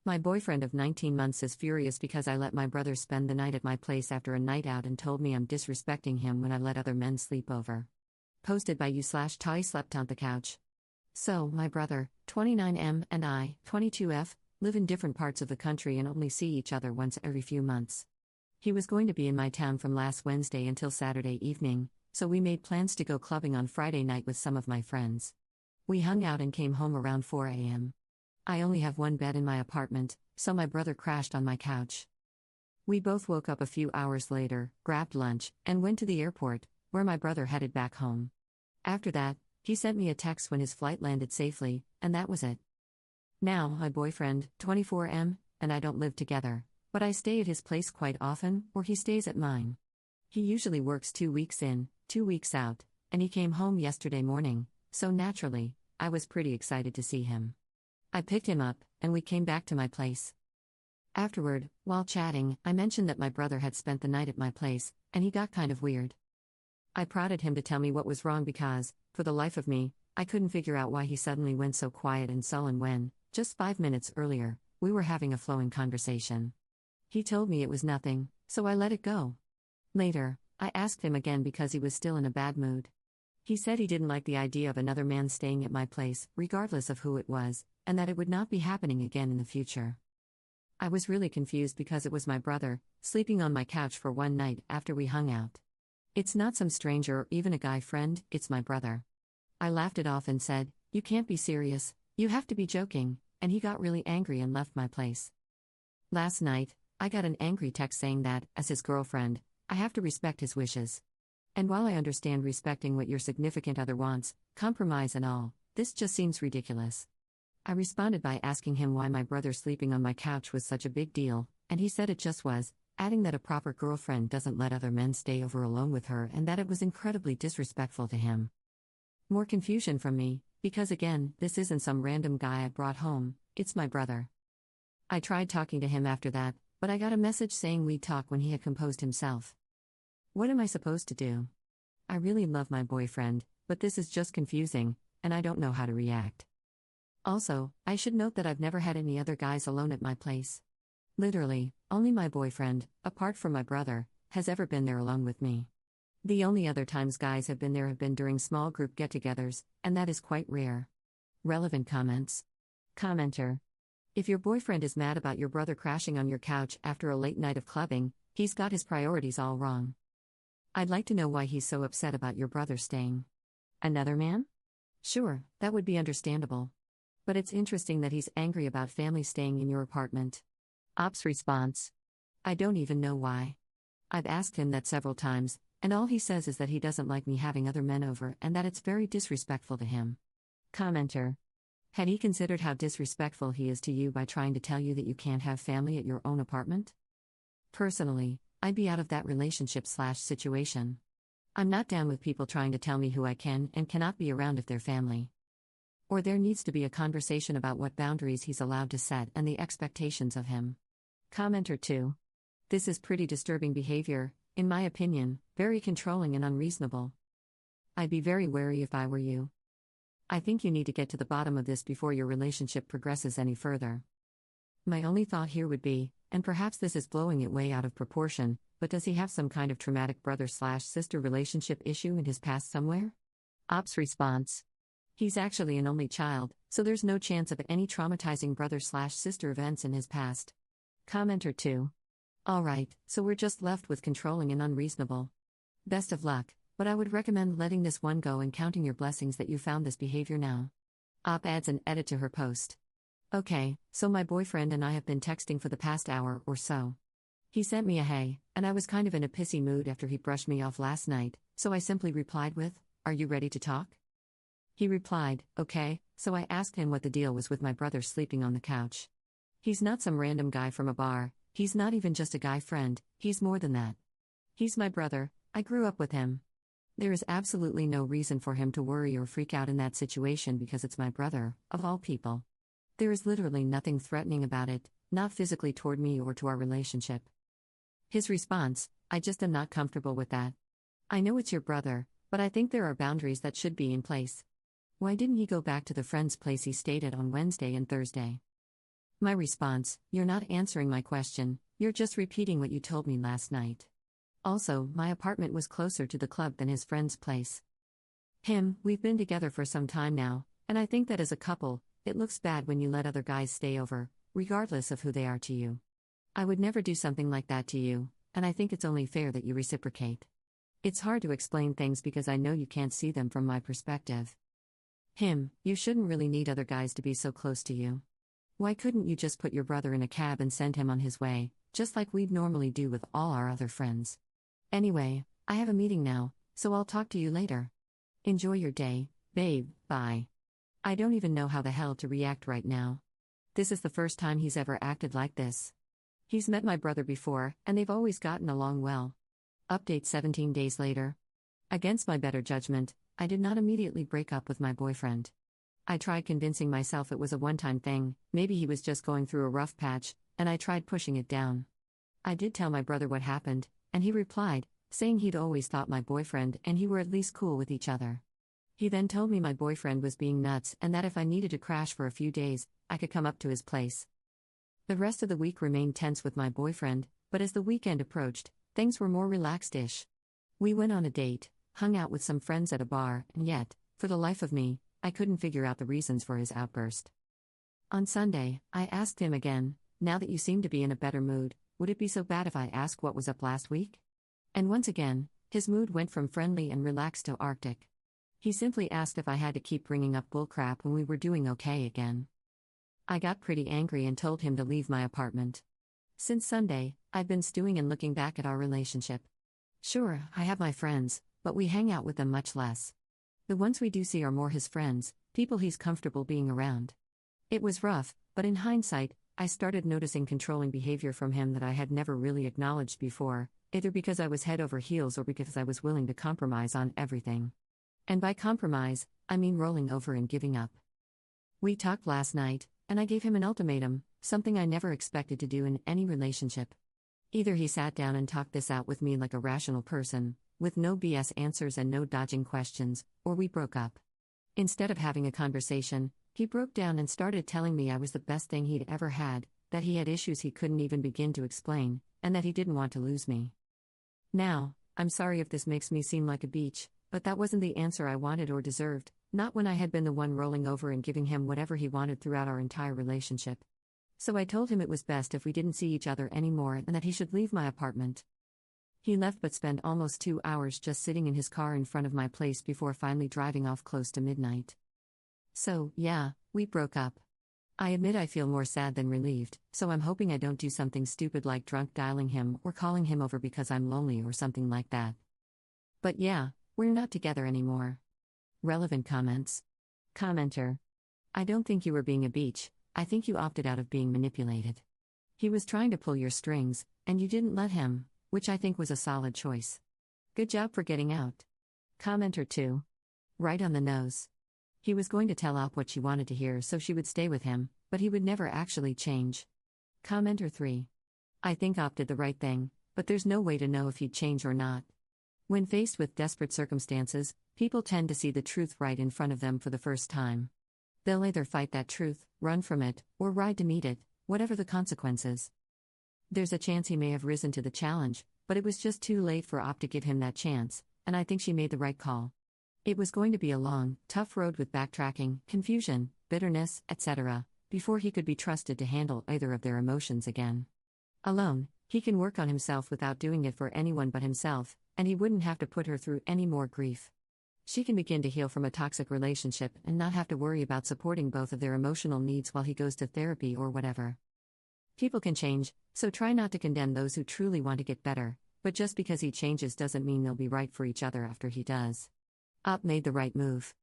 My boyfriend of 19 months is furious because I let my brother spend the night at my place after a night out and told me I'm disrespecting him when I let other men sleep over. Posted by you/Tai slept on the couch. So, my brother, 29M, and I, 22F, live in different parts of the country and only see each other once every few months. He was going to be in my town from last Wednesday until Saturday evening, so we made plans to go clubbing on Friday night with some of my friends. We hung out and came home around 4 a.m. I only have one bed in my apartment, so my brother crashed on my couch. We both woke up a few hours later, grabbed lunch, and went to the airport, where my brother headed back home. After that, he sent me a text when his flight landed safely, and that was it. Now, my boyfriend, 24M, and I don't live together, but I stay at his place quite often, or he stays at mine. He usually works 2 weeks in, 2 weeks out, and he came home yesterday morning, so naturally, I was pretty excited to see him. I picked him up, and we came back to my place. Afterward, while chatting, I mentioned that my brother had spent the night at my place, and he got kind of weird. I prodded him to tell me what was wrong because, for the life of me, I couldn't figure out why he suddenly went so quiet and sullen when, just 5 minutes earlier, we were having a flowing conversation. He told me it was nothing, so I let it go. Later, I asked him again because he was still in a bad mood. He said he didn't like the idea of another man staying at my place, regardless of who it was, and that it would not be happening again in the future. I was really confused because it was my brother, sleeping on my couch for one night after we hung out. It's not some stranger or even a guy friend, it's my brother. I laughed it off and said, "You can't be serious, you have to be joking," and he got really angry and left my place. Last night, I got an angry text saying that, as his girlfriend, I have to respect his wishes. And while I understand respecting what your significant other wants, compromise and all, this just seems ridiculous. I responded by asking him why my brother sleeping on my couch was such a big deal, and he said it just was, adding that a proper girlfriend doesn't let other men stay over alone with her and that it was incredibly disrespectful to him. More confusion from me, because again, this isn't some random guy I brought home, it's my brother. I tried talking to him after that, but I got a message saying we'd talk when he had composed himself. What am I supposed to do? I really love my boyfriend, but this is just confusing, and I don't know how to react. Also, I should note that I've never had any other guys alone at my place. Literally, only my boyfriend, apart from my brother, has ever been there alone with me. The only other times guys have been there have been during small group get-togethers, and that is quite rare. Relevant comments. Commenter. If your boyfriend is mad about your brother crashing on your couch after a late night of clubbing, he's got his priorities all wrong. I'd like to know why he's so upset about your brother staying. Another man? Sure, that would be understandable. But it's interesting that he's angry about family staying in your apartment. Ops response. I don't even know why. I've asked him that several times, and all he says is that he doesn't like me having other men over and that it's very disrespectful to him. Commenter. Had he considered how disrespectful he is to you by trying to tell you that you can't have family at your own apartment? Personally, I'd be out of that relationship/situation. I'm not down with people trying to tell me who I can and cannot be around if they're family. Or there needs to be a conversation about what boundaries he's allowed to set and the expectations of him. Commenter 2. This is pretty disturbing behavior, in my opinion, very controlling and unreasonable. I'd be very wary if I were you. I think you need to get to the bottom of this before your relationship progresses any further. My only thought here would be, and perhaps this is blowing it way out of proportion, but does he have some kind of traumatic brother/sister relationship issue in his past somewhere? Ops response. He's actually an only child, so there's no chance of any traumatizing brother/sister events in his past. Commenter 2. Alright, so we're just left with controlling and unreasonable. Best of luck, but I would recommend letting this one go and counting your blessings that you found this behavior now. Op adds an edit to her post. Okay, so my boyfriend and I have been texting for the past hour or so. He sent me a hey, and I was kind of in a pissy mood after he brushed me off last night, so I simply replied with, "Are you ready to talk?" He replied, "Okay," so I asked him what the deal was with my brother sleeping on the couch. He's not some random guy from a bar, he's not even just a guy friend, he's more than that. He's my brother, I grew up with him. There is absolutely no reason for him to worry or freak out in that situation because it's my brother, of all people. There is literally nothing threatening about it, not physically toward me or to our relationship. His response, I just am not comfortable with that. I know it's your brother, but I think there are boundaries that should be in place. Why didn't he go back to the friend's place he stayed at on Wednesday and Thursday? My response: "You're not answering my question, you're just repeating what you told me last night." Also, my apartment was closer to the club than his friend's place. Him: "We've been together for some time now, and I think that as a couple, it looks bad when you let other guys stay over, regardless of who they are to you. I would never do something like that to you, and I think it's only fair that you reciprocate. It's hard to explain things because I know you can't see them from my perspective." Him: "You shouldn't really need other guys to be so close to you. Why couldn't you just put your brother in a cab and send him on his way, just like we'd normally do with all our other friends? Anyway, I have a meeting now, so I'll talk to you later. Enjoy your day, babe, bye." I don't even know how the hell to react right now. This is the first time he's ever acted like this. He's met my brother before, and they've always gotten along well. Update 17 days later. Against my better judgment, I did not immediately break up with my boyfriend. I tried convincing myself it was a one-time thing, maybe he was just going through a rough patch, and I tried pushing it down. I did tell my brother what happened, and he replied, saying he'd always thought my boyfriend and he were at least cool with each other. He then told me my boyfriend was being nuts and that if I needed to crash for a few days, I could come up to his place. The rest of the week remained tense with my boyfriend, but as the weekend approached, things were more relaxed-ish. We went on a date, hung out with some friends at a bar, and yet, for the life of me, I couldn't figure out the reasons for his outburst. On Sunday, I asked him again, "Now that you seem to be in a better mood, would it be so bad if I ask what was up last week?" And once again, his mood went from friendly and relaxed to Arctic. He simply asked if I had to keep bringing up bullcrap when we were doing okay again. I got pretty angry and told him to leave my apartment. Since Sunday, I've been stewing and looking back at our relationship. Sure, I have my friends, but we hang out with them much less. The ones we do see are more his friends, people he's comfortable being around. It was rough, but in hindsight, I started noticing controlling behavior from him that I had never really acknowledged before, either because I was head over heels or because I was willing to compromise on everything. And by compromise, I mean rolling over and giving up. We talked last night, and I gave him an ultimatum, something I never expected to do in any relationship. Either he sat down and talked this out with me like a rational person, with no BS answers and no dodging questions, or we broke up. Instead of having a conversation, he broke down and started telling me I was the best thing he'd ever had, that he had issues he couldn't even begin to explain, and that he didn't want to lose me. Now, I'm sorry if this makes me seem like a beach, but that wasn't the answer I wanted or deserved, not when I had been the one rolling over and giving him whatever he wanted throughout our entire relationship. So I told him it was best if we didn't see each other anymore and that he should leave my apartment. He left but spent almost 2 hours just sitting in his car in front of my place before finally driving off close to midnight. So, yeah, we broke up. I admit I feel more sad than relieved, so I'm hoping I don't do something stupid like drunk dialing him or calling him over because I'm lonely or something like that. But yeah, we're not together anymore. Relevant comments. Commenter: I don't think you were being a beach, I think you opted out of being manipulated. He was trying to pull your strings, and you didn't let him, which I think was a solid choice. Good job for getting out. Commenter 2. Right on the nose. He was going to tell Op what she wanted to hear so she would stay with him, but he would never actually change. Commenter 3. I think Op did the right thing, but there's no way to know if he'd change or not. When faced with desperate circumstances, people tend to see the truth right in front of them for the first time. They'll either fight that truth, run from it, or ride to meet it, whatever the consequences. There's a chance he may have risen to the challenge, but it was just too late for Op to give him that chance, and I think she made the right call. It was going to be a long, tough road with backtracking, confusion, bitterness, etc., before he could be trusted to handle either of their emotions again. Alone, he can work on himself without doing it for anyone but himself, and he wouldn't have to put her through any more grief. She can begin to heal from a toxic relationship and not have to worry about supporting both of their emotional needs while he goes to therapy or whatever. People can change, so try not to condemn those who truly want to get better, but just because he changes doesn't mean they'll be right for each other after he does. Op made the right move.